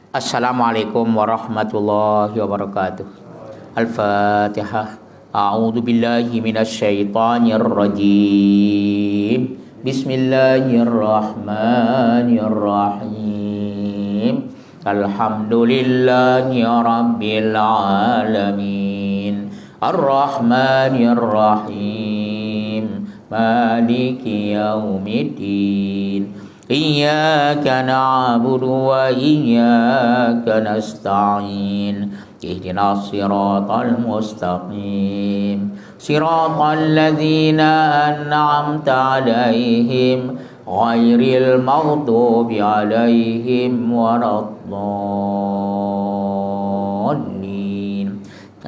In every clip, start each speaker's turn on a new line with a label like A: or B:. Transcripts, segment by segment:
A: Assalamualaikum warahmatullahi wabarakatuh. Al-Fatihah. A'udzu billahi minasyaitonir rajim. Bismillahirrahmanirrahim. Alhamdulillahi rabbil alamin. Ar-Rahmanir Rahim. Maliki yaumiddin. Iyyaka na'budu wa iyyaka nasta'in. Ihdinas siratal mustaqim. Siratal ladzina an'amta 'alaihim ghairil maghdubi 'alaihim waladdallin.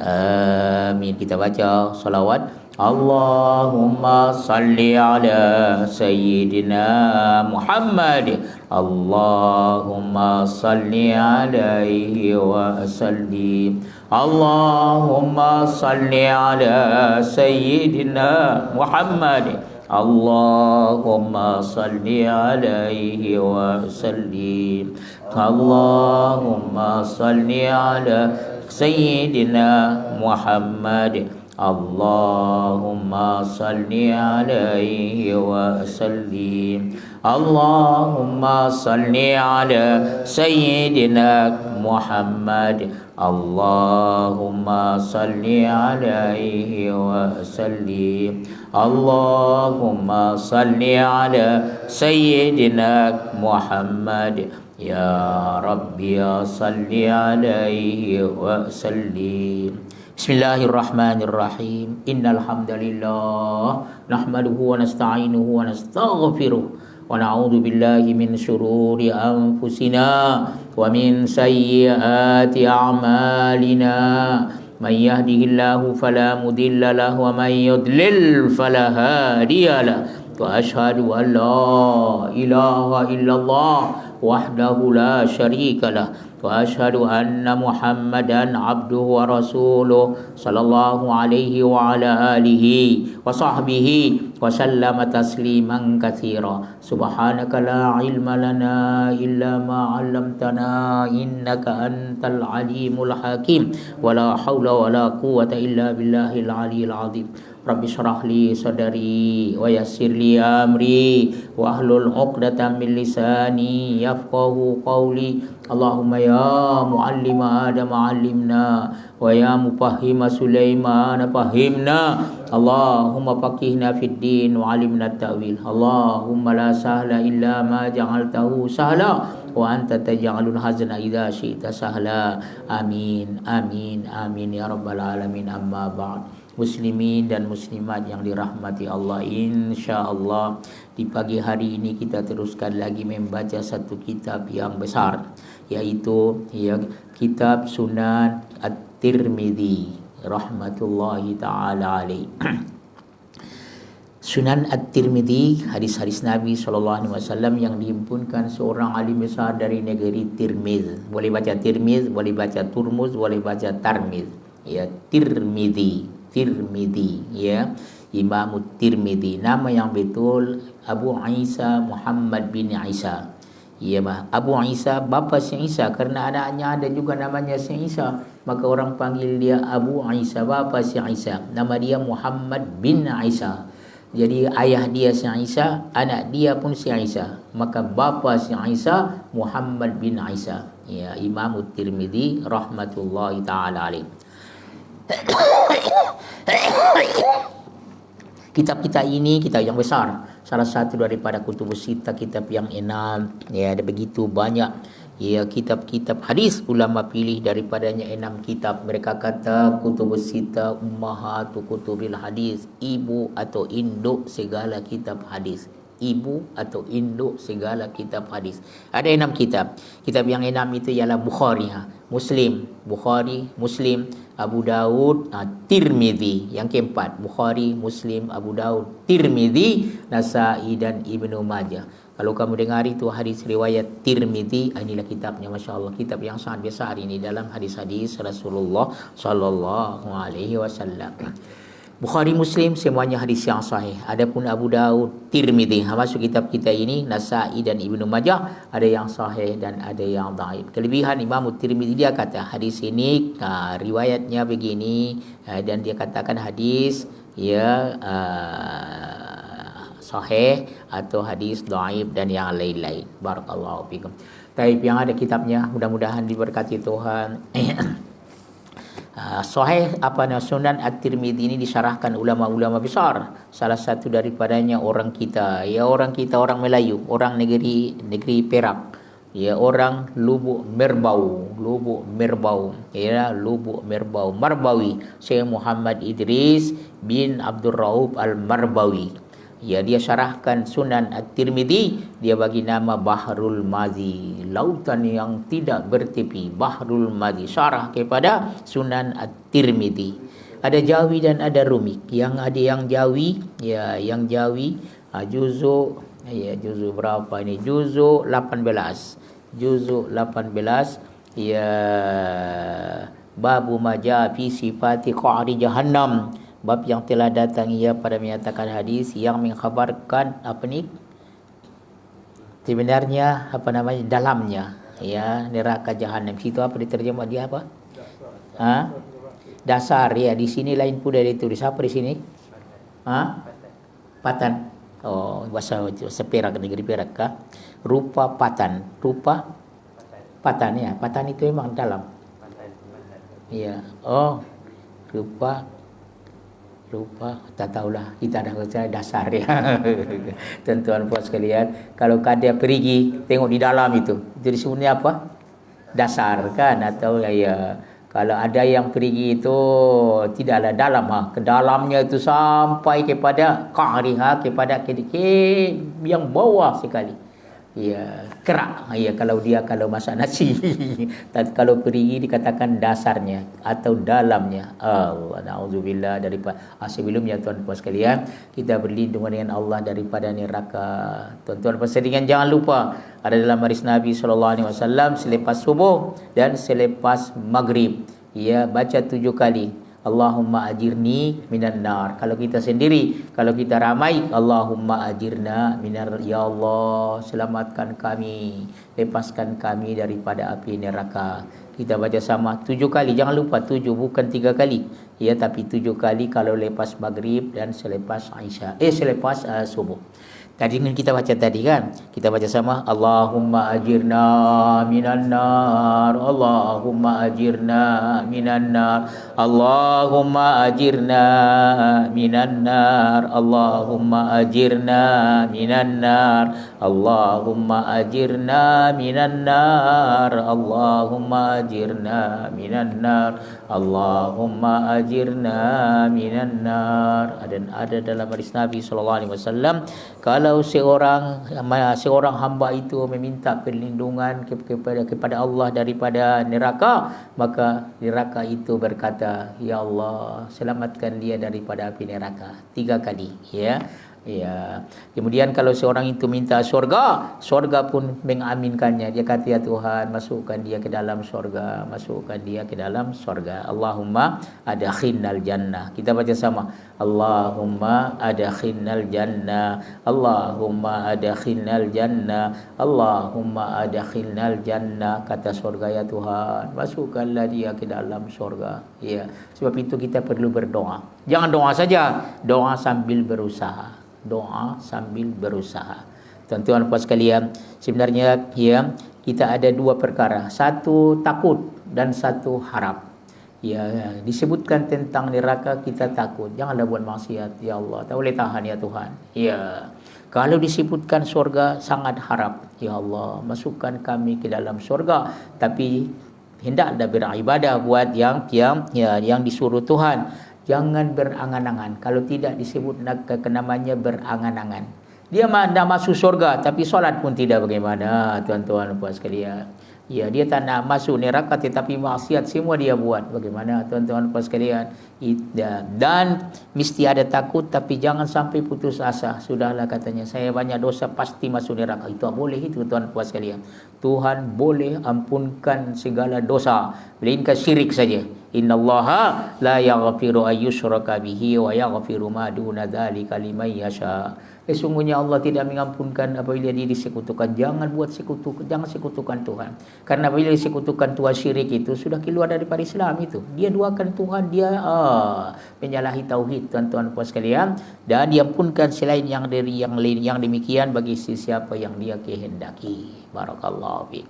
A: Amin. Kita baca salawat. Allahumma salli ala Sayyidina Muhammad. Allahumma salli alaihi wa sallim. Allahumma salli ala Sayyidina Muhammad. Allahumma salli alaihi wa sallim. Allahumma salli ala Sayyidina Muhammad. Allahumma salli alaihi wa sallim. Allahumma salli ala Sayyidina Muhammad. Allahumma salli alaihi wa sallim. Allahumma salli ala Sayyidina Muhammad. Ya Rabbi ya salli alaihi wa sallim. Bismillahirrahmanirrahim. Innal hamdalillah nahmaduhu wa nasta'inuhu wa nastaghfiruh wa na'udzu billahi min shururi anfusina wa min sayyiati a'malina. May yahdihillahu fala mudilla lahu wa may yudlil fala hadiya lahu. Wa asyhadu an la ilaha illallah wahdahu la syarika lah. Wa asyhadu anna Muhammadan abduhu wa rasuluh sallallahu alaihi wa ala alihi wa sahbihi wa sallama tasliman katsira. Subhanaka la ilma lana illa ma 'allamtana innaka antal alimul hakim. Wa la haula wa la quwwata illa billahil aliyyil azim. Rabbi syrah li sadari wa yassir li amri wa ahlul 'uqdatam min lisani yafqahu qawli. Allahumma ya muallima Adam 'allimna wa ya mufahhima Sulaiman fahimna. Allahumma faqihna fid din wa 'allimna at-ta'wil. Allahumma la sahla illa ma ja'altahu sahla wa anta taj'alul hazna idza syi'ta sahla. Amin amin amin ya rabbal alamin. Amma ba'd. Muslimin dan muslimat yang dirahmati Allah, insya-Allah di pagi hari ini kita teruskan lagi membaca satu kitab yang besar, yaitu kitab Sunan At-Tirmidzi rahmatullahi taala alaih. Sunan At-Tirmidzi, hadis-hadis Nabi SAW yang dihimpunkan seorang alim besar dari negeri Tirmiz. Boleh baca Tirmiz, boleh baca Turmuz, boleh baca Tarmiz. Ya, Tirmidzi, ya, Imam Tirmidzi. Nama yang betul Abu Isa Muhammad bin Isa. Ya, Abu Isa, bapa si Isa, kerana anaknya ada juga namanya si Isa, maka orang panggil dia Abu Isa, bapa si Isa. Nama dia Muhammad bin Isa. Jadi ayah dia si Isa, anak dia pun si Isa, maka bapa si Isa Muhammad bin Isa. Ya, Imam Tirmidzi rahmatullahi taala alaih. Kitab kita ini kitab yang besar, salah satu daripada kutubus sittah, kitab yang enam. Ya, ada begitu banyak ya kitab-kitab hadis ulama pilih daripadanya 6 kitab. Mereka kata kutubus sittah ummahatu kutubil hadis, ibu atau induk segala kitab hadis. Ibu atau induk segala kitab hadis. Ada 6 kitab. Kitab yang 6 itu ialah Bukhari, Muslim, Bukhari, Muslim, Abu Daud, Tirmidzi. Yang keempat, Bukhari, Muslim, Abu Daud, Tirmidzi, Nasa'i dan Ibnu Majah. Kalau kamu dengar itu hadis riwayat Tirmidzi, inilah kitabnya, masya-Allah, kitab yang sangat besar ini dalam hadis-hadis Rasulullah sallallahu alaihi wasallam. Bukhari Muslim semuanya hadis yang sahih. Adapun Abu Daud, Tirmizi, masuk kitab kita ini, Nasa'i dan Ibnu Majah, ada yang sahih dan ada yang dhaif. Kelebihan Imam Tirmizi, dia kata hadis ini riwayatnya begini, dan dia katakan hadis sahih atau hadis dhaif dan yang lain-lain. Barakallahu fikum. Taib yang ada kitabnya, mudah-mudahan diberkati Tuhan. Sahih Sunan At-Tirmidzi ini disyarahkan ulama-ulama besar. Salah satu daripadanya orang kita, orang Melayu, orang negeri Perak, orang Lubuk Merbau, Marbawi, Syekh Muhammad Idris bin Abdul Rauf Al-Marbawi. Dia syarahkan Sunan At-Tirmidzi, dia bagi nama Bahrul Mazi, lautan yang tidak bertepi. Bahrul Mazi, syarah kepada Sunan At-Tirmidzi. Ada Jawi dan ada Rumik. Yang ada yang Jawi, yang Jawi juzuk berapa ini? Juzuk 18. Babu maja fi sifati qa'ri jahannam. Bab yang telah datang pada menyatakan hadis yang mengkhabarkan sebenarnya dalamnya neraka jahanam. Situ apa diterjemah dia apa? Dasar di sini lain pula ditulis apa di sini? Patan. Oh, bahasa Perak, negeri Perak kah? Rupa patan. Patan Patan itu memang dalam. Rupa tak tahulah, kita dah baca dasar Tuan-tuan puan sekalian, kalau kada perigi tengok di dalam itu disebutnya apa? Dasar kan, atau kalau ada yang perigi itu tidaklah dalam ke dalamnya itu sampai kepada qa'riha, kepada yang bawah sekali. Kerak. Kalau masak nasi. Kalau perigi dikatakan dasarnya atau dalamnya. Na'udzubillah daripada sebelumnya tuan-tuan sekalian, kita berlindung dengan Allah daripada neraka. Tuan-tuan sekalian, jangan lupa ada dalam hadis Nabi SAW selepas subuh dan selepas maghrib. Baca 7 kali. Allahumma ajirni minan nar. Kalau kita sendiri, kalau kita ramai, Allahumma ajirna minar, ya Allah selamatkan kami, lepaskan kami daripada api neraka. Kita baca sama 7 kali. Jangan lupa 7, bukan 3 kali. Tapi 7 kali kalau lepas maghrib dan selepas selepas subuh. Tadi kita baca tadi kan, kita baca sama Allahumma ajirna minan nar, Allahumma ajirna minan nar, Allahumma ajirna minan nar, Allahumma ajirna minan nar, Allahumma ajirna minan nar, Allahumma ajirna minan nar, Allahumma ajirna minan nar. Ada dalam hadis Nabi SAW, kalau seorang hamba itu meminta perlindungan kepada Allah daripada neraka, maka neraka itu berkata, ya Allah selamatkan dia daripada api neraka 3 kali. Kemudian kalau seorang itu minta surga pun mengaminkannya. Dia kata, ya Tuhan, masukkan dia ke dalam surga, masukkan dia ke dalam surga. Allahumma adkhinnal jannah. Kita baca sama, Allahumma adkhinnal jannah, Allahumma adkhinnal jannah, Allahumma adkhinnal jannah. Kata surga, ya Tuhan, masukkanlah dia ke dalam surga. Sebab itu kita perlu berdoa. Jangan doa saja, doa sambil berusaha. Tuan-tuan puan sekalian, sebenarnya kita ada 2 perkara. Satu takut dan satu harap. Disebutkan tentang neraka, kita takut, janganlah buat maksiat, ya Allah, tak boleh tahan ya Tuhan. Kalau disebutkan surga, sangat harap, ya Allah masukkan kami ke dalam surga. Tapi hendaklah beribadah buat yang disuruh Tuhan. Jangan berangan-angan. Kalau tidak disebut namanya berangan-angan. Dia nak masuk surga tapi solat pun tidak, bagaimana tuan-tuan puan sekalian? Dia tak nak masuk neraka tetapi maksiat semua dia buat. Bagaimana tuan-tuan puan sekalian? Dan mesti ada takut, tapi jangan sampai putus asa. Sudahlah katanya, saya banyak dosa pasti masuk neraka. Itu tak boleh itu tuan puan sekalian. Tuhan boleh ampunkan segala dosa, melainkan syirik saja. Innallaha la yaghfiru ayyushraka bihi wa yaghfiru ma duna dzalika liman yasha. Sesungguhnya Allah tidak mengampunkan apabila dia disekutukan. Jangan sekutukan Tuhan. Karena apabila disekutukan Tuhan, syirik itu sudah keluar daripada Islam itu. Dia duakan Tuhan, dia menyalahi tauhid, tuan-tuan puan sekalian, dan diampunkan selain yang dari yang lain yang demikian bagi sesiapa yang dia kehendaki. Barakallahu fiik.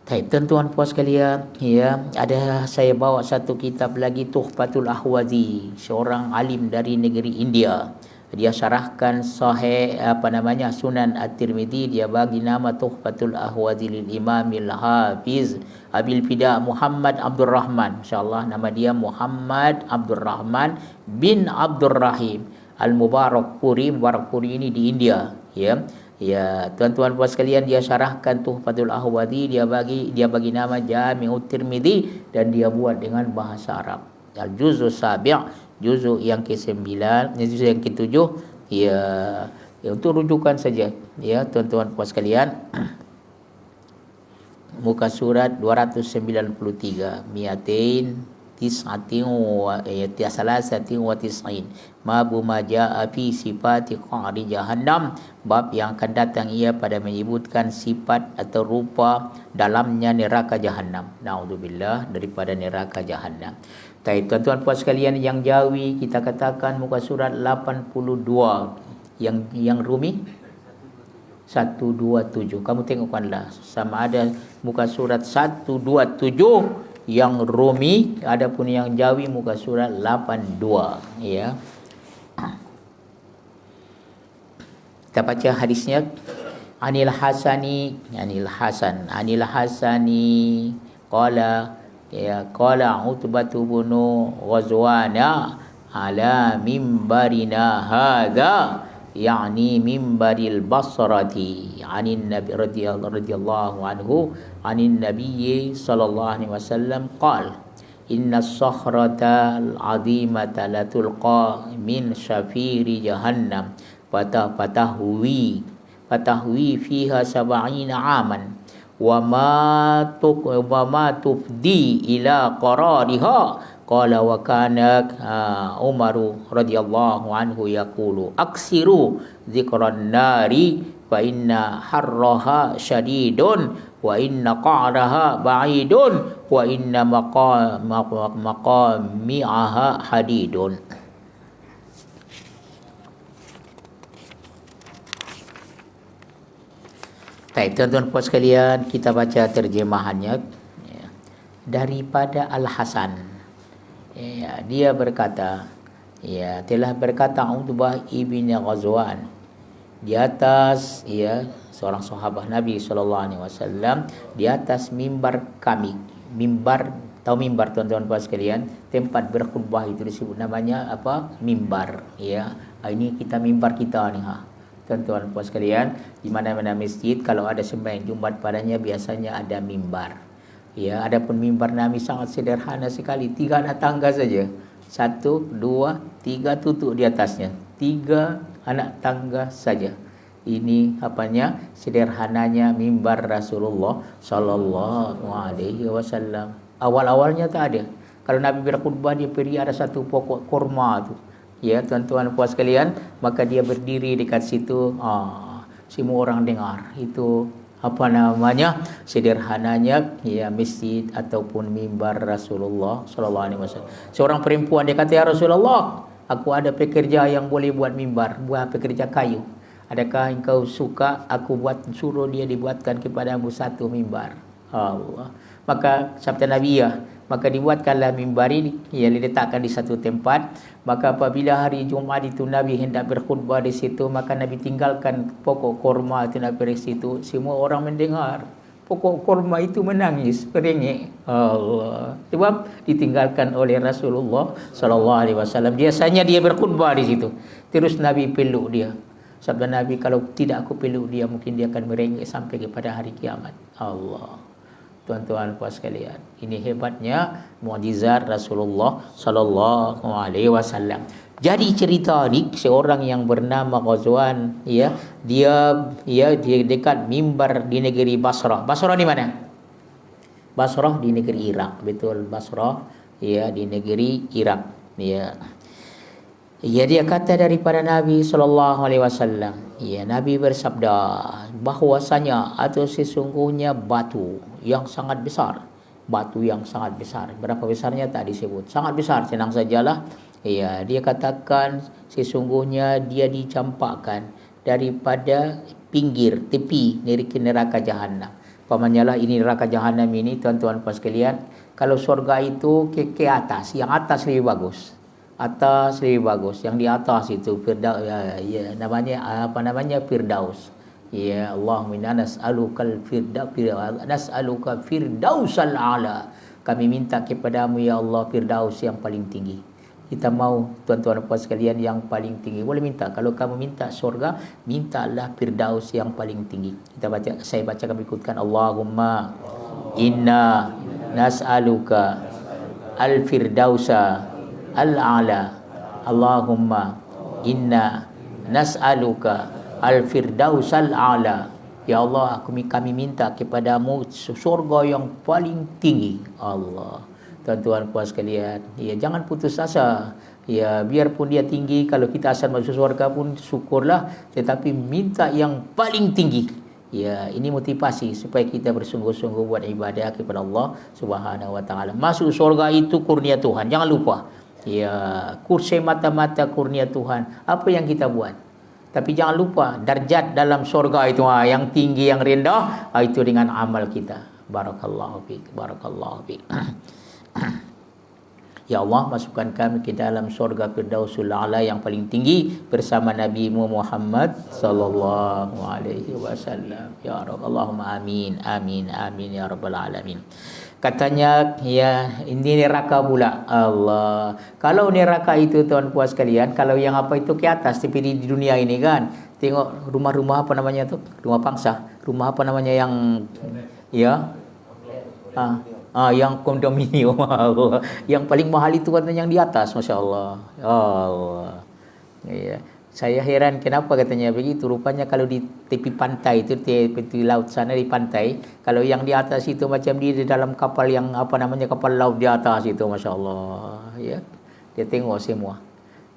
A: Baik, tuan-tuan puan sekalian, ya, ada saya bawa satu kitab lagi, Tuhfatul Ahwazi, seorang alim dari negeri India. Dia syarahkan sahih Sunan At-Tirmidzi, dia bagi nama Tuhfatul Ahwazi lil Imamil Hafiz Abil Fida Muhammad Abdul Rahman. Insyaallah nama dia Muhammad Abdul Rahman bin Abdul Rahim Al-Mubarakpuri. Mubarakpuri ini di India, ya. Ya, tuan-tuan puan sekalian, dia syarahkan Tuhfatul Ahwazi, dia bagi nama Jami'ut Tirmidzi, dan dia buat dengan bahasa Arab. Al-Juz'us Sabi', juzuk yang ke-9, juzuk yang ke-7, ya, untuk rujukan saja, ya, tuan-tuan puan sekalian. Muka surat 293, Babu ma jaa fi sifati qa'ri jahannam, bab yang akan datang ia pada menyebutkan sifat atau rupa dalamnya neraka jahanam. Naudzubillah daripada neraka jahanam. Baik, tuan-tuan puan sekalian yang jawi, kita katakan muka surat 82, yang Rumi 127. Kamu tengokkanlah sama ada muka surat 127 yang Rumi, adapun yang Jawi muka surat 82, ya. Kita baca hadisnya. Anil Hasani qala, ya, qala Utbatu bin Ghazwana ala mimbarina hadza, yani mimbaril Basrati, anin Nabi radhiyallahu anhu, anin Nabi sallallahu alaihi wasallam qala, inna as-sakhrata al-'azimata la tulqa min syafiri jahannam fatahwi fiha 70 aman wa ma tufdi ila qarariha. Qala wa kana Umaru radhiyallahu anhu yaqulu aksiru dzikran nari fa inna harraha syadidun wa inna qa'raha ba'idun wa inna maqami'aha hadidun. Baik, tuan-tuan puan sekalian, kita baca terjemahannya, ya. Daripada Al-Hasan, ya, dia berkata, ya, telah berkata Utbah ibn Ghazwan di atas, ya, seorang sahabat Nabi SAW, di atas mimbar kami. Mimbar, tahu mimbar tuan-tuan puan sekalian, tempat berkhutbah itu disebut namanya apa? Mimbar, ya. Ini kita mimbar kita ni, tuan-tuan puan sekalian, di mana-mana masjid kalau ada sembahyang Jumat padanya biasanya ada mimbar. Ya, adapun mimbar Nabi sangat sederhana sekali, 3 anak tangga saja. 1, 2, 3 tutup di atasnya. 3 anak tangga saja. Ini apanya? Sederhananya mimbar Rasulullah sallallahu alaihi wasallam. Awal-awalnya tak ada. Kalau Nabi berkhutbah, dia beri ada satu pokok kurma tu. Ya, tuan-tuan puan sekalian, maka dia berdiri dekat situ, semua orang dengar. Itu sederhananya, ya, masjid ataupun mimbar Rasulullah sallallahu alaihi wasallam. Seorang perempuan dia kata, ya Rasulullah, aku ada pekerja yang boleh buat mimbar, buat pekerja kayu. Adakah engkau suka aku suruh dia dibuatkan kepadamu satu mimbar? Allah. Maka sabda Nabi, ya, maka dibuatkanlah mimbar ini, yang diletakkan di satu tempat. Maka apabila hari Jumaat itu Nabi hendak berkhutbah di situ, maka Nabi tinggalkan pokok kurma itu Nabi di situ. Semua orang mendengar. Pokok kurma itu menangis, merengek. Allah. Sebab ditinggalkan oleh Rasulullah sallallahu alaihi wasallam. Biasanya dia berkhutbah di situ. Terus Nabi peluk dia. Sabda Nabi, kalau tidak aku peluk dia, mungkin dia akan merengek sampai kepada hari kiamat. Allah. Tuan-tuan puan sekalian, ini hebatnya mukjizat Rasulullah sallallahu alaihi wasallam. Jadi cerita ni, seorang yang bernama Ghazwan, ya, dia dekat mimbar di negeri Basrah. Basrah di mana? Basrah di negeri Iraq, betul. Basrah ya, di negeri Iraq, ya. Ya, dia kata daripada Nabi sallallahu alaihi wasallam, ya, Nabi bersabda bahwasanya atau sesungguhnya batu yang sangat besar, batu yang sangat besar. Berapa besarnya tak disebut, sangat besar, senang sajalah. Ya, dia katakan sesungguhnya dia dicampakkan daripada pinggir tepi neraka jahanam. Pamannya lah, ini neraka jahanam ini, tuan-tuan puan sekalian, kalau surga itu ke atas, yang atas lebih bagus. Atas lebih bagus, yang di atas itu Firdaus, ya, namanya apa namanya, Firdaus. Ya Allah, minna nas'alukal firdaus, nas'aluka firdausal a'la. Kami minta kepadamu ya Allah Firdaus yang paling tinggi. Kita mau tuan-tuan dan puan sekalian yang paling tinggi. Boleh minta, kalau kamu minta surga, mintalah Firdaus yang paling tinggi. Kita baca, saya baca, kami ikutkan. Allahumma inna nas'aluka al-firdausa al-a'la. Allahumma inna nas'aluka al-firdausal a'la. Ya Allah, kami minta kepadamu surga yang paling tinggi. Allah. Tuan-tuan puan sekalian, ya, jangan putus asa. Ya, biarpun dia tinggi, kalau kita asal masuk surga pun syukurlah, tetapi minta yang paling tinggi. Ya, ini motivasi supaya kita bersungguh-sungguh buat ibadah kepada Allah Subhanahu wa taala. Masuk surga itu kurnia Tuhan, jangan lupa. Ya, kursi mata-mata kurnia Tuhan. Apa yang kita buat? Tapi jangan lupa darjat dalam surga itu, yang tinggi, yang rendah, itu dengan amal kita. Barakallahu fiik, barakallahu fiik. Ya Allah, masukkan kami ke dalam surga Firdausul A'la yang paling tinggi bersama Nabi Muhammad sallallahu alaihi wasallam. Ya Rabb, Allahumma amin, amin, amin ya rabbal alamin. Katanya, ya, ini neraka pula. Allah. Kalau neraka itu tuan puan sekalian, kalau yang apa itu ke atas, tapi di dunia ini kan, tengok rumah-rumah apa namanya tu? Rumah pangsa. Rumah apa namanya yang, ya? Yang kondominium. Yang paling mahal itu katanya yang di atas, masya-Allah. Allah. Ya. Saya heran kenapa katanya begitu. Rupanya kalau di tepi pantai itu, tepi laut sana di pantai, kalau yang di atas itu macam dia di dalam kapal yang apa namanya, kapal laut di atas itu, masya-Allah. Ya. Dia tengok semua.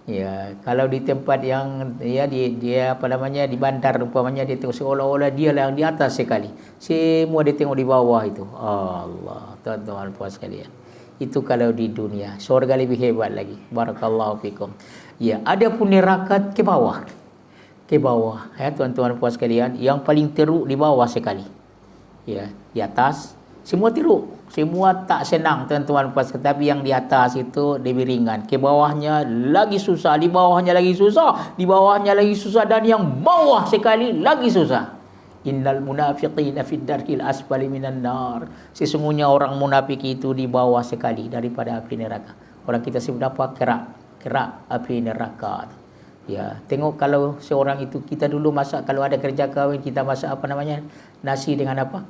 A: Ya, kalau di tempat yang, ya, dia apa namanya, di bandar umpamanya, dia tengok seolah-olah dia lah yang di atas sekali. Semua dia tengok di bawah itu. Allah, tuan-tuan puan sekalian. Itu kalau di dunia. Surga lebih hebat lagi. Barakallahu fikum. Ya, ada pun neraka ke bawah. Ke bawah, ya tuan-tuan puan sekalian, yang paling teruk di bawah sekali. Ya, di atas semua teruk. Semua tak senang tuan-tuan puan sekalian, tapi yang di atas itu lebih ringan. Ke bawahnya lagi susah, di bawahnya lagi susah, di bawahnya lagi susah, dan yang bawah sekali lagi susah. Innal munafiqina fid darkil asfali minan nar. Sesungguhnya orang munafik itu di bawah sekali daripada api neraka. Orang kita sebut apa? Kerak api neraka. Ya, tengok kalau seorang itu, kita dulu masak, kalau ada kerja kahwin, kita masak apa namanya? Nasi dengan apa?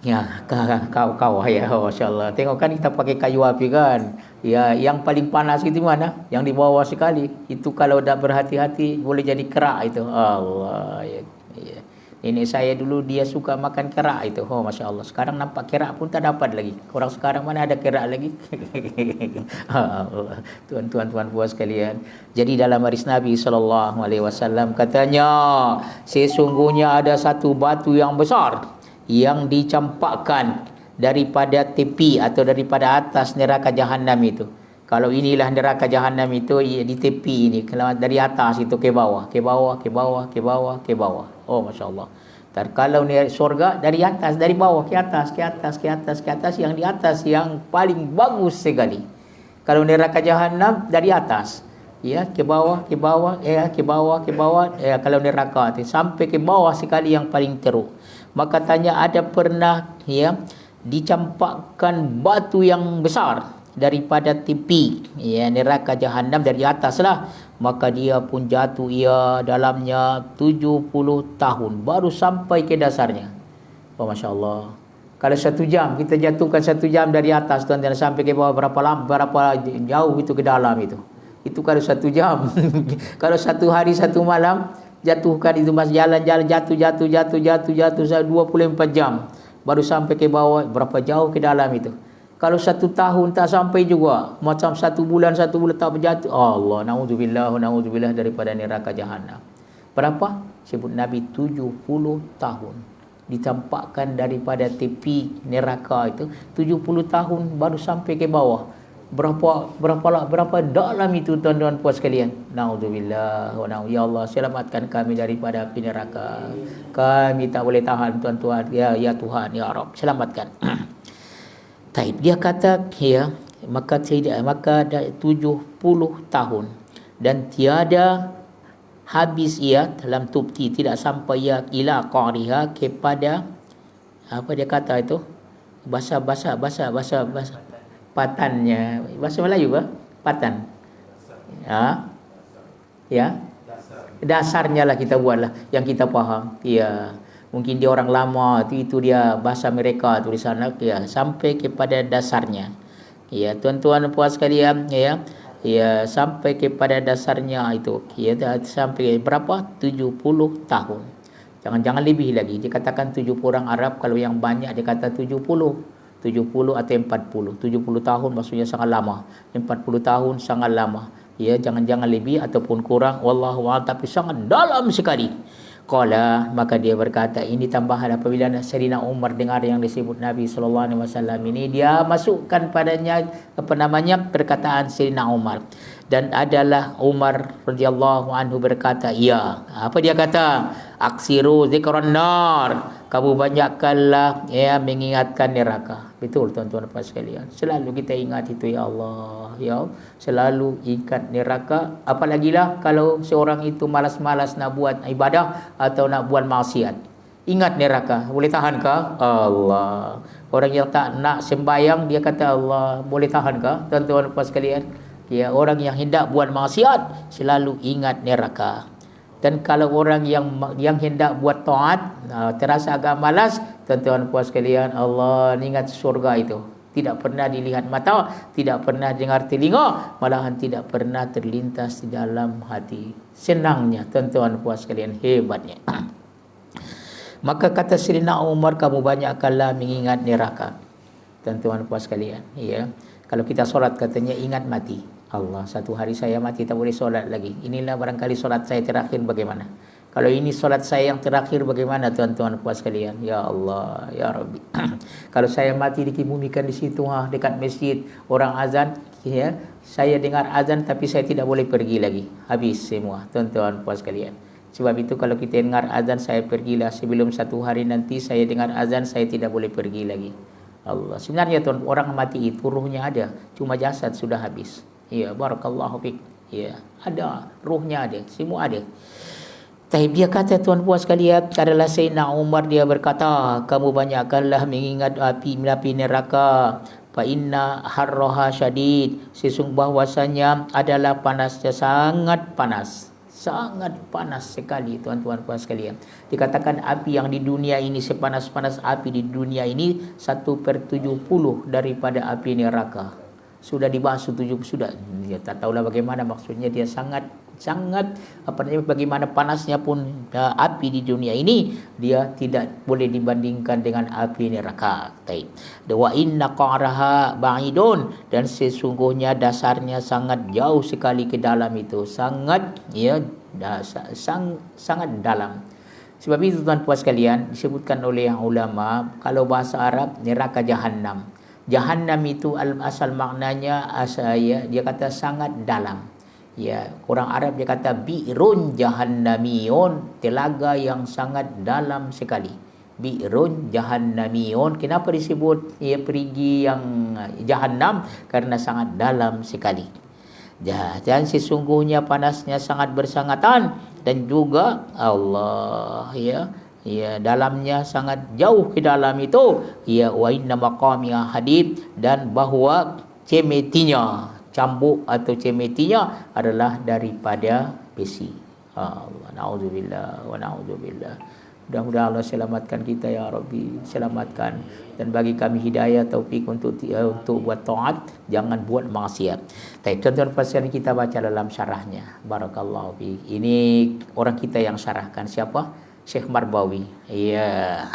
A: Ya, kau ya, masya-Allah. Tengok kan kita pakai kayu api kan. Ya, yang paling panas itu mana? Yang di bawah sekali. Itu kalau tak berhati-hati boleh jadi kerak itu. Allah, ya. Nenek saya dulu dia suka makan kerak itu. Oh, masya-Allah. Sekarang nampak kerak pun tak dapat lagi. Orang sekarang mana ada kerak lagi? Tuan-tuan puan sekalian. Jadi dalam hadis Nabi sallallahu alaihi wasallam katanya, sesungguhnya ada satu batu yang besar yang dicampakkan daripada tepi atau daripada atas neraka jahanam itu. Kalau inilah neraka jahanam itu, di tepi ini, kalau dari atas itu ke bawah, ke bawah, ke bawah, ke bawah, ke bawah. Oh, masya-Allah. Kalau surga dari atas, dari bawah ke atas, ke atas, ke atas, ke atas, yang di atas yang paling bagus sekali. Kalau neraka jahanam dari atas, ya, ke bawah, ke bawah, ke bawah, ke bawah, kalau neraka itu sampai ke bawah sekali yang paling teruk. Maka tanya, ada pernah, ya, dicampakkan batu yang besar daripada tepi, ya, neraka jahanam dari atas lah, maka dia pun jatuh, ia dalamnya 70 tahun baru sampai ke dasarnya. Oh, masya-Allah. Kalau 1 jam kita jatuhkan, 1 jam dari atas tuan-tuan, sampai ke bawah berapa jauh itu ke dalam itu. Itu kalau 1 jam. Kalau 1 hari 1 malam jatuhkan itu, mas jalan-jalan jatuh 24 jam baru sampai ke bawah, berapa jauh ke dalam itu. Kalau 1 tahun tak sampai juga, macam 1 bulan tak berjatuh, Allah, naudzubillah daripada neraka jahanam. Berapa? Sebut Nabi 70 tahun ditampakkan daripada tepi neraka itu, 70 tahun baru sampai ke bawah. Berapa dalam itu tuan-tuan puas sekalian. Naudzubillah wa na'udzu. Ya Allah, selamatkan kami daripada api neraka. Kami tak boleh tahan tuan-tuan. Ya Tuhan, ya Rabb, selamatkan. Taib, dia kata ya, maka 70 tahun dan tiada habis ia dalam tubti, tidak sampai ia ila qariha, kepada apa dia kata itu, bahasa patannya, bahasa Melayu apa? Patan. Ya. Dasarnya lah kita buatlah yang kita faham. Ya. Mungkin dia orang lama itu dia bahasa mereka tu di sana, ya, sampai kepada dasarnya. Ya, tuan-tuan dan puan sekalian, ya. Ya, sampai kepada dasarnya itu. Ya, sampai berapa? 70 tahun. Jangan lebih lagi. Dia katakan 70 orang Arab, kalau yang banyak dia kata 70 atau 40. 70 tahun maksudnya sangat lama. 40 tahun sangat lama. Ya, jangan lebih ataupun kurang, wallahu a'lam, tapi sangat dalam sekali. Qala, maka dia berkata, ini tambahan apabila Sayyidina Umar dengar yang disebut Nabi SAW ini, dia masukkan padanya perkataan Sayyidina Umar. Dan adalah Umar radhiyallahu anhu berkata, ya, apa dia kata? Aksiru zikran nar, kamu banyakkanlah ya mengingatkan neraka. Betul tuan-tuan dan puan sekalian, selalu kita ingat itu, ya Allah, ya, selalu ingat neraka. Apalagilah kalau seorang itu malas-malas nak buat ibadah atau nak buat maksiat, ingat neraka. Boleh tahankah? Allah. Orang yang tak nak sembahyang, dia kata Allah, boleh tahankah? Tuan-tuan dan puan sekalian, ya, orang yang hendak buat maksiat selalu ingat neraka. Dan kalau orang yang hendak buat taat, terasa agak malas, tuan-tuan puan sekalian, Allah ingat surga itu tidak pernah dilihat mata, tidak pernah dengar telinga, malahan tidak pernah terlintas di dalam hati. Senangnya tuan-tuan puan sekalian, hebatnya. Maka kata Sayyidina Umar, kamu banyakkanlah mengingat neraka. Tuan-tuan puan sekalian, ya. Kalau kita solat katanya ingat mati. Allah, satu hari saya mati tak boleh solat lagi. Inilah barangkali solat saya terakhir, bagaimana? Kalau ini solat saya yang terakhir, bagaimana tuan-tuan puan sekalian? Ya Allah, ya Rabbi. Kalau saya mati dikebumikan di situ, dekat masjid, orang azan, ya, saya dengar azan tapi saya tidak boleh pergi lagi. Habis semua tuan-tuan puan sekalian. Sebab itu kalau kita dengar azan, saya pergilah. Sebelum satu hari nanti saya dengar azan, saya tidak boleh pergi lagi. Allah. Sebenarnya tuan, orang mati itu ruhnya ada, cuma jasad sudah habis. Ya, barakallahu fik. Ya, ada, ruhnya ada, semua ada. Tapi dia kata tuan puan sekalian, adalah Sayyidina Umar, dia berkata, kamu banyakkanlah mengingat api neraka. Fa inna harraha syadid, sesungguhnya bahwasanya adalah panasnya sangat panas. Sangat panas sekali tuan-tuan puan sekalian. Dikatakan api yang di dunia ini, sepanas-panas api di dunia ini 1/70 daripada api neraka. Sudah dibahas 70, sudah. Dia tak tahulah bagaimana maksudnya, dia sangat bagaimana panasnya pun api di dunia ini, dia tidak boleh dibandingkan dengan api neraka. Baik. Wa inna qaraha ba'idun, dan sesungguhnya dasarnya sangat jauh sekali ke dalam itu, sangat ya sangat dalam. Sebab itu tuan puan sekalian, disebutkan oleh yang ulama, kalau bahasa Arab neraka jahanam. Jahannam itu asal maknanya dia kata sangat dalam. Ya, orang Arab dia kata bi'run jahannamiyun, telaga yang sangat dalam sekali. Bi'run jahannamiyun. Kenapa disebut perigi yang jahannam? Karena sangat dalam sekali. Dan sesungguhnya panasnya sangat bersangatan, dan juga Allah ya dalamnya sangat jauh ke dalam itu, ya wa inna maqamiha hadid, dan bahawa cemetinya, cambuk atau cemetinya adalah daripada besi. Allah, naudzubillah wa naudzubillah. Mudah-mudahan Allah selamatkan kita, ya Rabbi, selamatkan dan bagi kami hidayah, taufik untuk buat taat, jangan buat maksiat. Baik, tuan-tuan pasien, kita baca dalam syarahnya. Barakallahu fi. Ini orang kita yang syarahkan, siapa? Syekh Marbawi. Ya,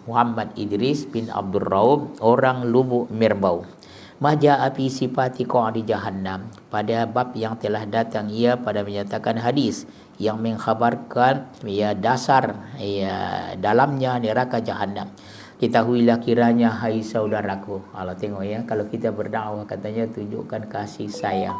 A: Muhammad Idris bin Abdul Raub, orang Lubuk Merbau. Maja'a fi sifati qa'di jahannam, pada bab yang telah datang ia pada menyatakan hadis yang mengkhabarkan ya dasar ya dalamnya neraka jahanam. Ketahuilah kiranya hai saudaraku. Allah tengok ya, kalau kita berdakwah katanya tunjukkan kasih sayang.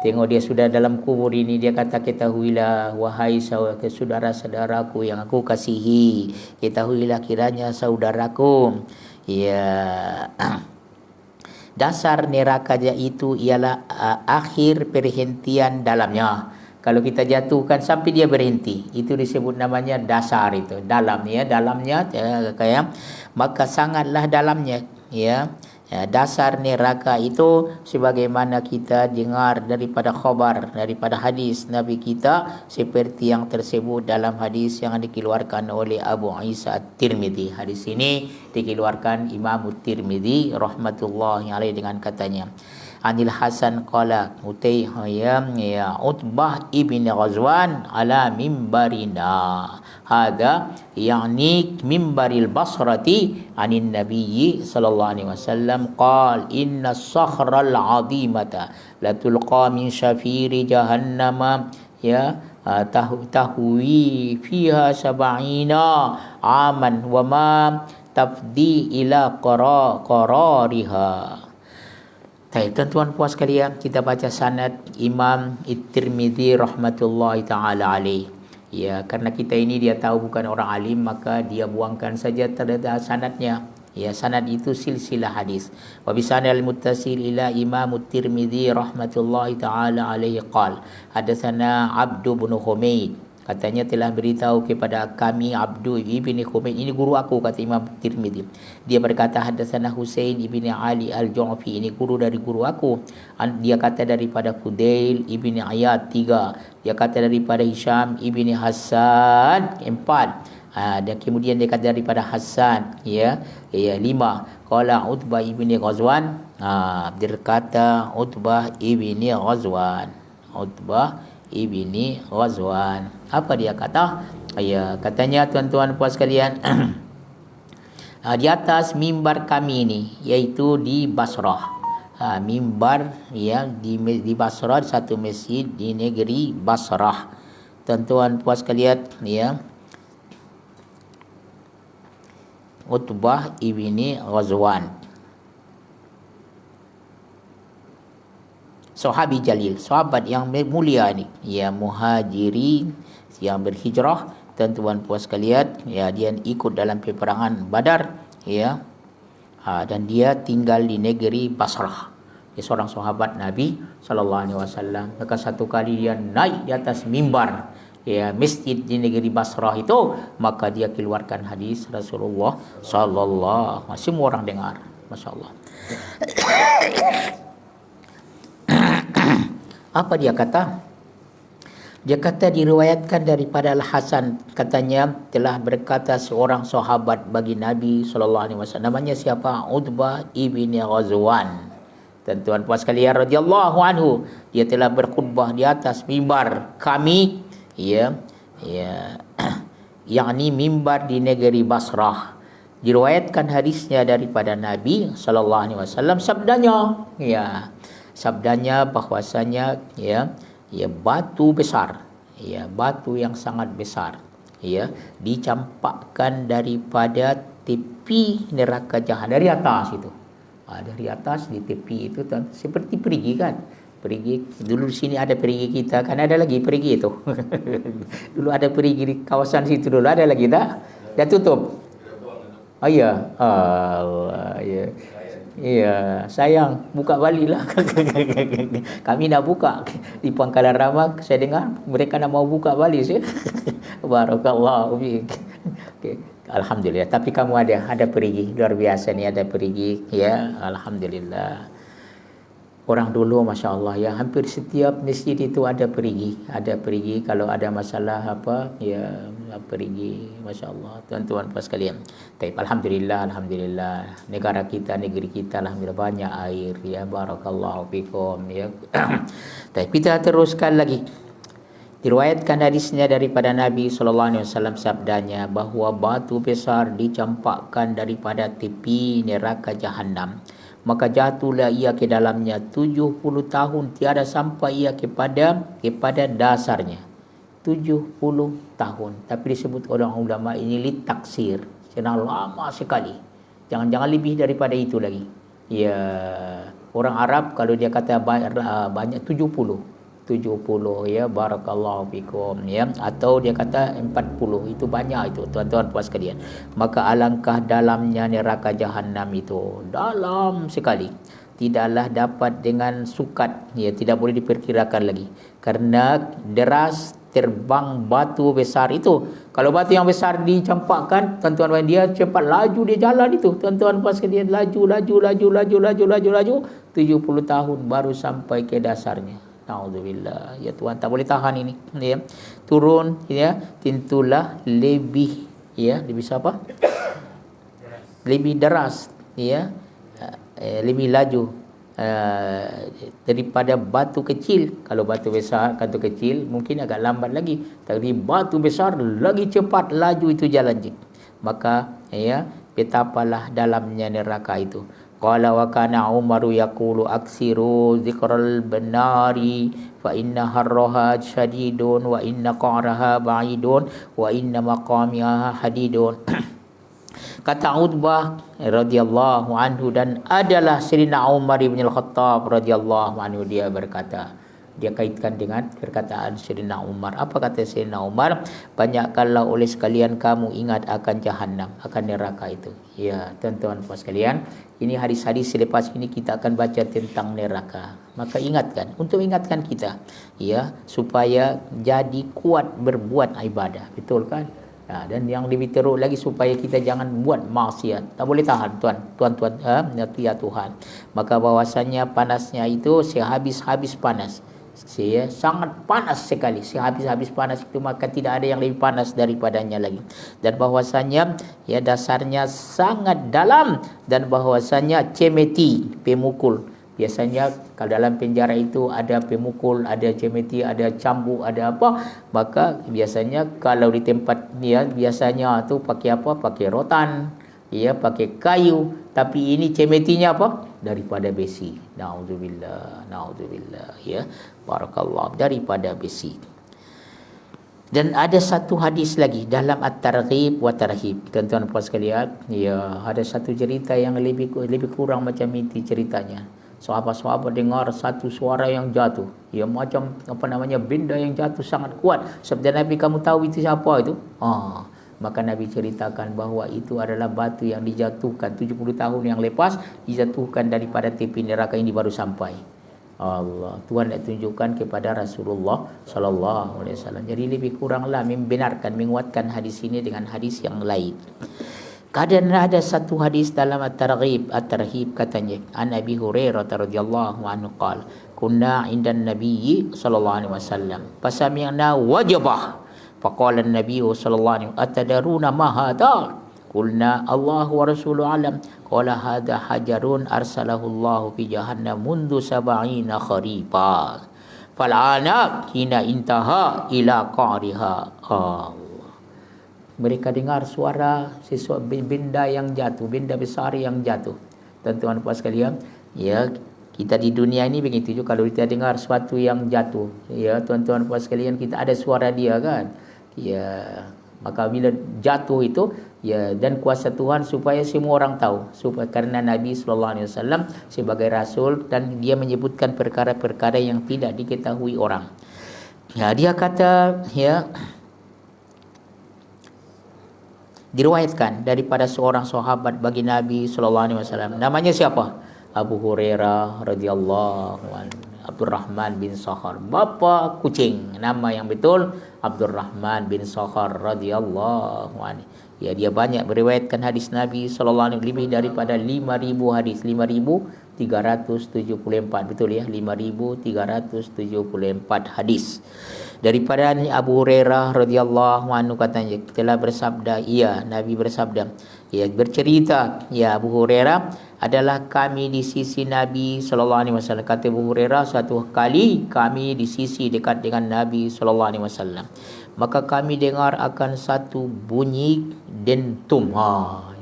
A: Tengok dia sudah dalam kubur ini, dia kata ketahuilah wahai saudara-saudaraku yang aku kasihi, ketahuilah kiranya saudaraku. Ya. Dasar neraka itu ialah akhir perhentian dalamnya. Kalau kita jatuhkan sampai dia berhenti, itu disebut namanya dasar, itu dalam ya, dalamnya kayak maka sangatlah dalamnya ya. Dasar neraka itu sebagaimana kita dengar daripada khabar, daripada hadis Nabi kita, seperti yang tersebut dalam hadis yang dikeluarkan oleh Abu Isa At-Tirmidzi. Hadis ini dikeluarkan Imam At-Tirmidzi rahmatullahi alaihi dengan katanya, Anil Hasan qala Utayham ya Utbah ibn Ghazwan ala mimbarina hada yani mimbaril Basrati anin Nabiyyi sallallahu alaihi wasallam qala inna as-sakhral 'azimata la tulqa min syafiri jahannama ya tahwi fiha sab'ina aman wa ma tafdi ila qarariha. Baik, tuan-tuan puan sekalian, kita baca sanad Imam At-Tirmidzi rahmatullahi taala alaih. Ya, karena kita ini dia tahu bukan orang alim, maka dia buangkan saja terhadap sanadnya. Ya, sanad itu silsilah hadis. Wa bi sanadil muttasil ila Imam At-Tirmidzi rahmatullahi taala alaihi qala hadatsana Abdu bin Humaid, katanya telah beritahu kepada kami Abdu ibni Humaid, ini guru aku, kata Imam Tirmidzi. Dia berkata hadatsana Husain ibni Ali al-Ju'fi, ini guru dari guru aku. Dia kata daripada Fudail ibni Iyad 3, dia kata daripada Hisham ibni Hasan 4, dan kemudian dia kata daripada Hasan ya 5. Qala Utbah ibni Ghazwan, dia kata Utbah ibni Ghazwan, Utbah ibni Ghazwan. Apa dia kata? Ya, katanya tuan-tuan puan sekalian, di atas mimbar kami ini, iaitu di Basrah. Mimbar ya di Basrah, satu masjid di negeri Basrah. Tuan-tuan puan sekalian ya, Utbah ibni Ghazwan, sahabi jalil, sahabat yang mulia ni, ya muhajirin yang berhijrah, tuan-tuan puan sekalian ya, dia ikut dalam peperangan Badar ya, dan dia tinggal di negeri Basrah. Dia seorang sahabat Nabi sallallahu alaihi wasallam. Maka satu kali dia naik di atas mimbar ya masjid di negeri Basrah itu, maka dia keluarkan hadis Rasulullah sallallahu alaihi wasallam, semua orang dengar, masya-Allah. Apa dia kata? Dia kata diriwayatkan daripada Al-Hasan, katanya telah berkata seorang sahabat bagi Nabi sallallahu alaihi wasallam, namanya siapa? Utbah ibni Ghazwan. Tuan-tuan puan sekalian radhiyallahu anhu, dia telah berkhutbah di atas mimbar kami ya yakni mimbar di negeri Basrah. Diriwayatkan hadisnya daripada Nabi sallallahu alaihi wasallam, sabdanya ya, sabdanya bahwasanya ya batu besar, ya batu yang sangat besar ya dicampakkan daripada tepi neraka jahanam, dari atas itu. Dari atas di tepi itu seperti perigi kan, perigi dulu di sini ada perigi kita kan, ada lagi perigi itu. Dulu ada perigi di kawasan situ, dulu ada lagi tak? Dah tutup. Oh ya, Allah ya. Iya, sayang, buka balilah. Kami nak buka di Pangkalan Ramah, saya dengar mereka nak mau buka balik sih. Barakallahu fiik. Okay. Alhamdulillah. Tapi kamu ada perigi, luar biasa ni, ada perigi ya. Alhamdulillah. Orang dulu Masya Allah ya, hampir setiap masjid itu ada perigi. Ada perigi kalau ada masalah apa ya, perigi, Masya Allah. Tuan-tuan puan sekalian, Alhamdulillah, Alhamdulillah, negara kita, negeri kita Alhamdulillah banyak air ya. Barakallahu fikum ya. Kita teruskan lagi. Diriwayatkan hadisnya daripada Nabi SAW sabdanya bahawa batu besar dicampakkan daripada tepi neraka Jahannam. Maka jatuhlah ia ke dalamnya 70 tahun tiada sampai ia kepada dasarnya. 70 tahun. Tapi disebut orang ulama ini litaksir. Senang lama sekali. Jangan lebih daripada itu lagi. Ya, orang Arab kalau dia kata banyak 70 ya, barakallahu fikum ya, atau dia kata 40, itu banyak itu tuan-tuan puas sekalian. Maka alangkah dalamnya neraka Jahannam itu, dalam sekali, tidaklah dapat dengan sukat ya, tidak boleh diperkirakan lagi kerana deras terbang batu besar itu. Kalau batu yang besar dicampakkan, tuan-tuan, dia cepat laju dia jalan itu, tuan-tuan puas sekalian, laju 70 tahun baru sampai ke dasarnya. Nauzubillah. Ya Tuhan, tak boleh tahan ini ya. Turun ya, tentulah lebih siapa? Lebih deras ya. Lebih laju daripada batu kecil. Kalau batu besar, batu kecil mungkin agak lambat lagi, tapi batu besar lagi cepat laju itu jalan. Maka ya, betapalah dalamnya neraka itu. Qala wa kana Umaru yaqulu aksiru zikral benari fa inna harraha syadidun wa inna qaraha ba'idun wa inna maqamiha hadidun. Kata Utbah radhiyallahu anhu, dan adalah Sayyidina Umar bin Al-Khattab radhiyallahu anhu, dia berkata, dia kaitkan dengan perkataan Sayyidina Umar. Apa kata Sayyidina Umar? Banyakkanlah oleh sekalian kamu ingat akan Jahannam, akan neraka itu. Ya, tuan-tuan puas sekalian, ini hadis-hadis selepas ini kita akan baca tentang neraka. Maka ingatkan, untuk ingatkan kita ya, supaya jadi kuat berbuat ibadah. Betul kan? Ya, dan yang lebih teruk lagi supaya kita jangan buat maksiat. Tak boleh tahan tuan-tuan ya Tuhan. Maka bahwasanya panasnya itu sehabis-habis panas. Sangat panas sekali, sehabis-habis panas itu, maka tidak ada yang lebih panas daripadanya lagi. Dan bahwasanya ya dasarnya sangat dalam, dan bahwasanya cemeti, pemukul. Biasanya kalau dalam penjara itu ada pemukul, ada cemeti, ada cambuk, ada apa, maka biasanya kalau di tempat dia biasanya tu pakai apa? Pakai rotan, ya, pakai kayu. Tapi ini cemetinya apa? Daripada besi. Nauzubillah ya. Barakallah, daripada besi. Dan ada satu hadis lagi dalam At-Targhib wa Tarhib. Tuan-tuan puan sekalian, ya, ada satu cerita yang lebih kurang macam ini ceritanya. Sahabat-sahabat dengar satu suara yang jatuh, ya, macam benda yang jatuh sangat kuat. Sabda Nabi, kamu tahu itu siapa itu? Maka Nabi ceritakan bahawa itu adalah batu yang dijatuhkan 70 tahun yang lepas, dijatuhkan daripada tepi neraka ini baru sampai. Allah, Tuhan nak tunjukkan kepada Rasulullah sallallahu alaihi wasallam. Jadi lebih kuranglah membenarkan, menguatkan hadis ini dengan hadis yang lain. Kadang ada satu hadis dalam At-Targhib At-Tarhib, katanya an Abi Hurairah radhiyallahu anhu qala kunna 'indan Nabi sallallahu alaihi wasallam fasami'na wajabah faqala an-nabiy sallallahu alaihi wasallam atadaruna ma hadha qulna Allah wa rasuluhu alam qala hadha hajarun arsalahu Allah fi jahannam mundu 70 kharifa fal'ana hina intaha ila qariha. Mereka dengar suara sesuatu benda yang jatuh, benda besar yang jatuh. Tuan-tuan puan sekalian, ya, kita di dunia ini begitu juga, kalau kita dengar sesuatu yang jatuh, ya, tuan-tuan puan sekalian, kita ada suara dia kan. Ya, maka bila jatuh itu, ya, dan kuasa Tuhan supaya semua orang tahu, supaya karena Nabi sallallahu alaihi wasallam sebagai rasul dan dia menyebutkan perkara-perkara yang tidak diketahui orang. Ya, dia kata, ya, diriwayatkan daripada seorang sahabat bagi Nabi sallallahu alaihi wasallam. Namanya siapa? Abu Hurairah radhiyallahu anhu. Abdurrahman bin Sakhar, bapa kucing. Nama yang betul Abdurrahman bin Sakhar radhiyallahu anhu. Ya, dia banyak meriwayatkan hadis Nabi sallallahu alaihi wasallam, lebih daripada 5,000 hadis, 5,374, betul ya, 5,374 hadis. Daripada Abu Hurairah radhiyallahu anhu katanya telah bersabda, ia Nabi bersabda, ia bercerita, ya Abu Hurairah, adalah kami di sisi Nabi sallallahu alaihi wasallam. Kata Abu Hurairah, suatu kali kami di sisi dekat dengan Nabi sallallahu alaihi wasallam, maka kami dengar akan satu bunyi dentum.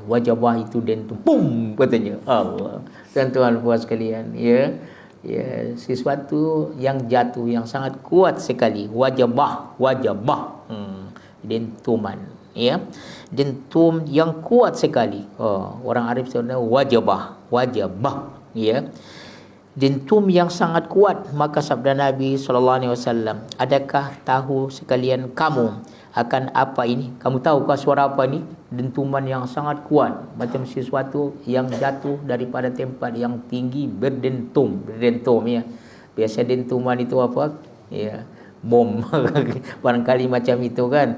A: Wajabah itu dentum, pum katanya. Allah, tuan-tuan puas sekalian, ya. Ya, sesuatu yang jatuh yang sangat kuat sekali. Wajabah, dentuman, ya, dentum yang kuat sekali. Orang Arab sebenarnya wajabah, ya, dentum yang sangat kuat. Maka sabda Nabi sallallahu alaihi wasallam, adakah tahu sekalian kamu akan apa ini? Kamu tahukah suara apa ini? Dentuman yang sangat kuat, macam sesuatu yang jatuh daripada tempat yang tinggi, berdentum, ya. Biasa dentuman itu apa? Ya, bom. Barangkali macam itu kan.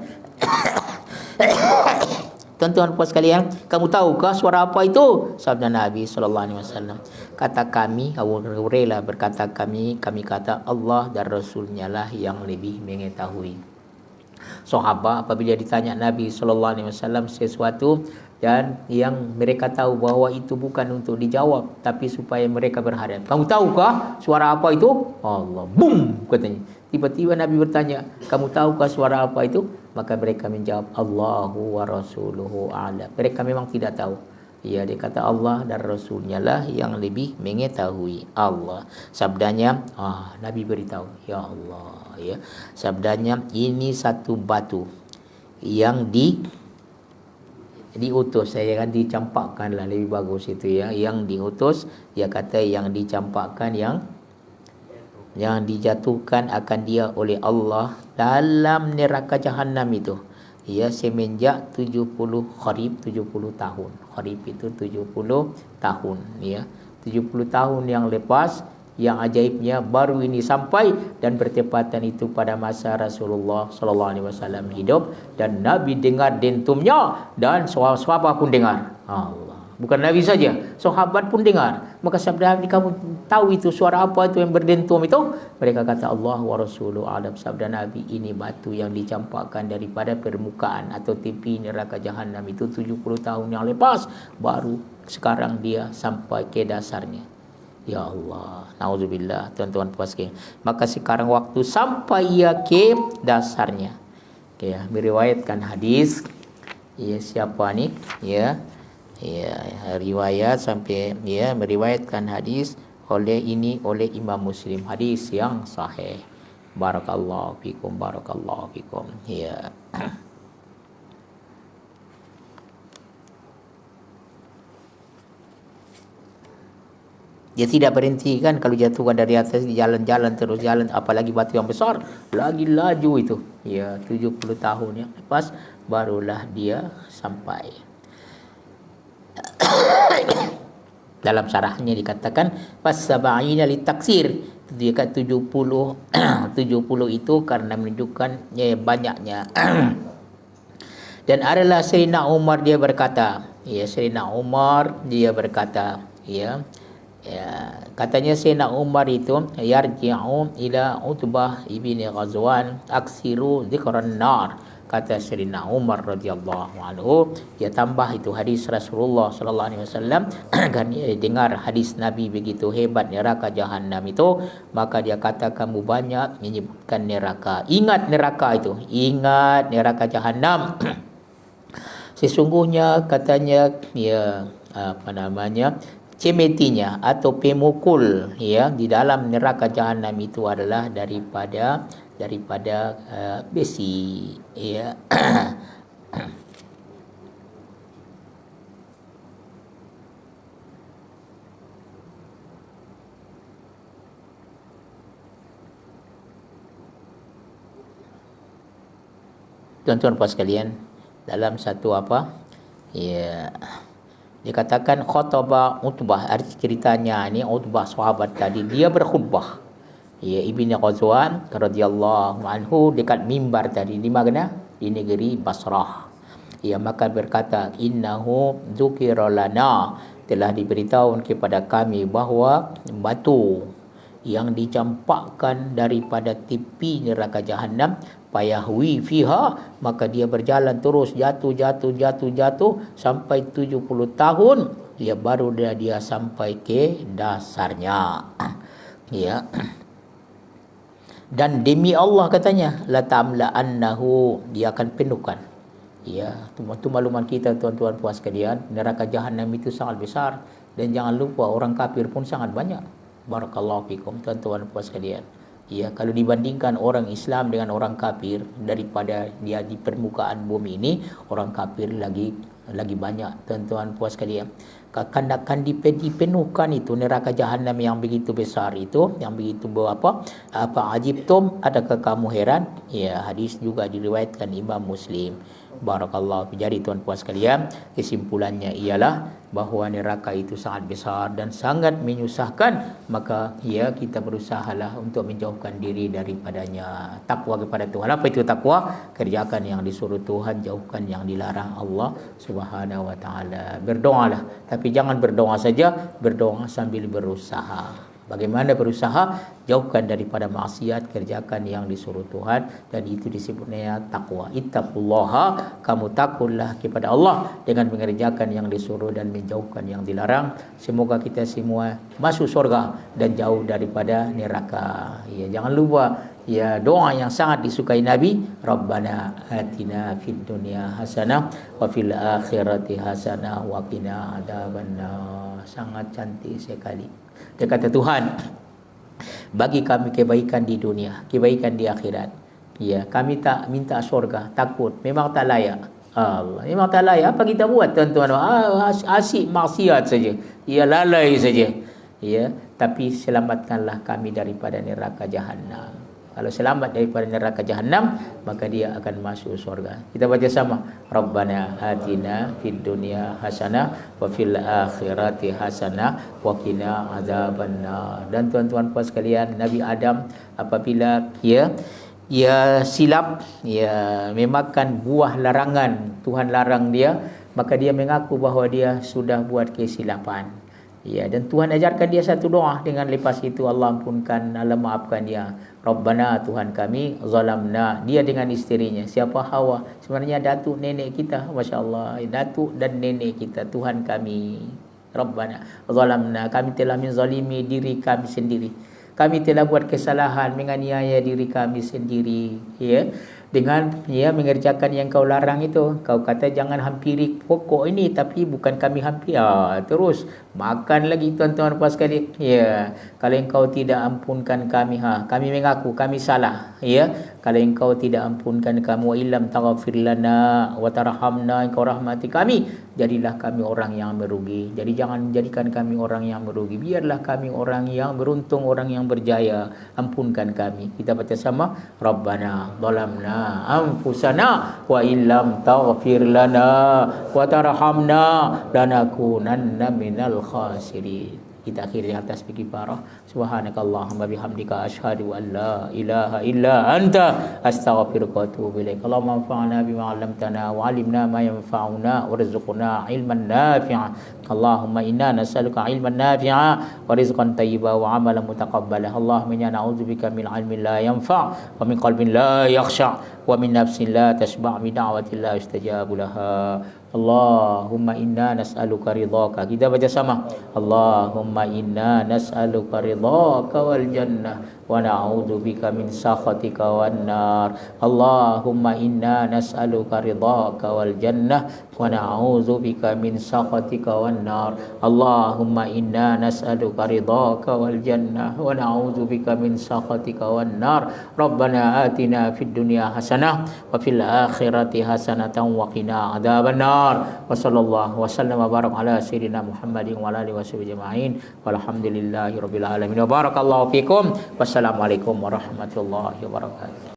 A: Tuan-tuan puas sekalian, kamu tahukah suara apa itu? Sabda Nabi sallallahu alaihi wasallam. Kata kami, Abu Hurairah berkata, kami kata Allah dan Rasulnya lah yang lebih mengetahui. Sahabat apabila ditanya Nabi sallallahu alaihi wasallam sesuatu dan yang mereka tahu bahawa itu bukan untuk dijawab, tapi supaya mereka berhadap, kamu tahukah suara apa itu? Allah, boom katanya. Tiba-tiba Nabi bertanya, kamu tahukah suara apa itu? Maka mereka menjawab, Allahu wa rasuluhu a'lam. Mereka memang tidak tahu. Ya, dia kata Allah dan Rasulnya lah yang lebih mengetahui. Allah, sabdanya, Nabi beritahu, ya Allah, ya, sabdanya, ini satu batu yang diutus, saya kan dicampakkan lah, lebih bagus itu ya, yang diutus, dia kata yang dicampakkan, yang dijatuhkan akan dia oleh Allah dalam neraka Jahannam itu, ya, semenjak 70 kharif, 70 tahun. Kharif itu 70 tahun, ya. 70 tahun yang lepas, yang ajaibnya baru ini sampai, dan bertepatan itu pada masa Rasulullah sallallahu alaihi wasallam hidup, dan Nabi dengar dentumnya dan sahabat pun dengar. Allah, bukan Nabi saja, sahabat pun dengar. Maka sabda Nabi, kamu tahu itu suara apa itu yang berdentum itu? Mereka kata Allah wa rasuluhu a'lam. Sabda Nabi, ini batu yang dicampakkan daripada permukaan atau tepi neraka Jahannam itu 70 tahun yang lepas, baru sekarang dia sampai ke dasarnya. Ya Allah, nauzubillah, tuan-tuan puas sekalian. Maka sekarang waktu sampai ia ke dasarnya. Ya, meriwayatkan hadis, ya, siapa ni? Ya, riwayat sampai, ya, meriwayatkan hadis oleh Imam Muslim, hadis yang sahih. Barakallahu fikum, barakallahu fikum. Ya. Dia tidak berhenti kan, kalau jatuhkan dari atas, jalan-jalan terus jalan, apalagi batu yang besar, lagi laju itu. Ya, 70 tahun yang lepas barulah dia sampai. Dalam syarahnya dikatakan fasab'ina litaksir, dia kata 70 70 itu karena menunjukkan banyaknya. Dan adalah Sayyidina Umar, dia berkata, ya, Sayyidina Umar dia berkata, ya, katanya Sayyidina Umar itu yarji'u ila Utbah ibni Ghazwan aksiru dzikran nar. Kata Sayyidina Umar radhiyallahu anhu, dia tambah itu hadis Rasulullah sallallahu alaihi wasallam, kan dia dengar hadis Nabi begitu hebat neraka Jahannam itu, maka dia kata, kamu banyak menyebutkan neraka, ingat neraka itu, ingat neraka Jahannam. Sesungguhnya katanya, ya, cemetinya atau pemukul, ya, di dalam neraka Jahannam itu adalah daripada besi, ya. Tuan-tuan puas sekalian, dalam satu apa, ya, dikatakan khutbah Utbah, arti ceritanya ni Utbah sahabat tadi, dia berkhutbah. Ya, Ibn Ghazwan radhiyallahu anhu dekat mimbar tadi di mana? Di negeri Basrah. Ya, maka berkata, innahu dzukira lana, telah diberitahu kepada kami bahawa batu yang dicampakkan daripada tepi neraka jahanam, payahwi fiha, maka dia berjalan terus jatuh sampai 70 tahun, dia baru dia sampai ke dasarnya. Ya. Dan demi Allah katanya, la tamla annahu, dia akan penuhkan. Ya, itu makluman kita tuan-tuan puas sekalian, neraka jahanam itu sangat besar, dan jangan lupa orang kafir pun sangat banyak. Barakallahu fikum tuan-tuan puas sekalian. Ya, kalau dibandingkan orang Islam dengan orang kafir, daripada dia di permukaan bumi ini, orang kafir lagi banyak tuan-tuan puas sekalian. Akan dipenuhkan itu neraka jahanam yang begitu besar itu, yang begitu apa ajibtum, adakah kamu heran? Ya, hadis juga diriwayatkan Imam Muslim. Barakallahu. Jadi tuan puan sekalian, kesimpulannya ialah bahawa neraka itu sangat besar dan sangat menyusahkan, maka ya kita berusahalah untuk menjauhkan diri daripadanya. Takwa kepada Tuhan. Apa itu takwa? Kerjakan yang disuruh Tuhan, jauhkan yang dilarang Allah Subhanahu wa taala. Berdoalah, tapi jangan berdoa saja, berdoa sambil berusaha. Bagaimana berusaha? Jauhkan daripada maksiat, kerjakan yang disuruh Tuhan, dan itu disebutnya takwa. Ittaqullaha, kamu takutlah kepada Allah dengan mengerjakan yang disuruh dan menjauhkan yang dilarang. Semoga kita semua masuk surga dan jauh daripada neraka. Ya, jangan lupa ya doa yang sangat disukai Nabi, Rabbana atina fid dunya hasanah wa fil akhirati hasanah wa qina adzabannar. Sangat cantik sekali. Dia kata, Tuhan, bagi kami kebaikan di dunia, kebaikan di akhirat. Ya, kami tak minta syurga, takut, memang tak layak. Allah, memang tak layak. Apa kita buat tuan-tuan? Asyik maksiat saja. Ya, lalai saja. Ya, tapi selamatkanlah kami daripada neraka jahanam. Kalau selamat daripada neraka jahanam, maka dia akan masuk surga. Kita baca sama. Rabbana atina fid dunya hasanah wa fil akhirati hasanah wa qina adzabannar. Dan tuan-tuan puan sekalian, Nabi Adam apabila ia silap, ia memakan buah larangan, Tuhan larang dia, maka dia mengaku bahawa dia sudah buat kesilapan. Ya, dan Tuhan ajarkan dia satu doa, dengan lepas itu Allah ampunkan, Allah maafkan dia. Rabbana, Tuhan kami, zalamna, dia dengan isterinya. Siapa? Hawa. Sebenarnya datuk nenek kita, masya-Allah, datuk dan nenek kita, Tuhan kami. Rabbana zalamna, kami telah menzalimi diri kami sendiri. Kami telah buat kesalahan, menganiaya diri kami sendiri, ya. Dengan mengerjakan yang kau larang itu. Kau kata jangan hampiri pokok ini, tapi bukan kami hampir. Terus makan lagi tuan-tuan puan sekalian. Ya, kalau engkau tidak ampunkan kami, kami mengaku kami salah. Ya, kalau engkau tidak ampunkan kami, wa illam taghfir lana wa tarhamna, engkau rahmati kami, jadilah kami orang yang merugi. Jadi jangan jadikan kami orang yang merugi. Biarlah kami orang yang beruntung, orang yang berjaya. Ampunkan kami. Kita baca sama. Rabbana zalamna anfusana wa illam taghfir lana wa tarhamna lanakunanna minal khasirin. Kita akhiri di atas istighfar. Subhanakallahumma bihamdika asyhadu an la ilaha illa anta astaghfiruka wa atubu ilaik. Allahumma anfa'na bima 'allamtana wa 'allimna ma yanfa'una warzuqna 'ilman nafi'a. Allahumma inna nas'aluka 'ilman nafi'a wa rizqan thayyiban wa 'amalan mutaqabbala. Allahumma inna na'udzubika min 'ilmin la yanfa' wa min qalbin la yakhsha' wa min nafsin la tashba' min da'watin la yustajabu laha. Allahumma inna nas'aluka ridhaka. Kita baca sama. Allahumma inna nas'aluka ridhaka wal jannah wa na'udzubika min sakhatika wan nar. Allahumma inna nas'aluka ridhaka wal jannah wa na'udzubika min sakhatika wan nar. Allahumma inna nas'aluka ridhaka wal jannah wa na'udzubika min sakhatika wan nar. Rabbana atina fid dunya hasanah wa fil akhirati hasanatan wa qina adzabannar. Wa sallallahu wa sallam wa barak ala sayyidina Muhammadin wa ala alihi washabihi ajma'in. Walhamdulillahi rabbil alamin. Wa barakallahu fikum. Wassalamualaikum warahmatullahi wabarakatuh.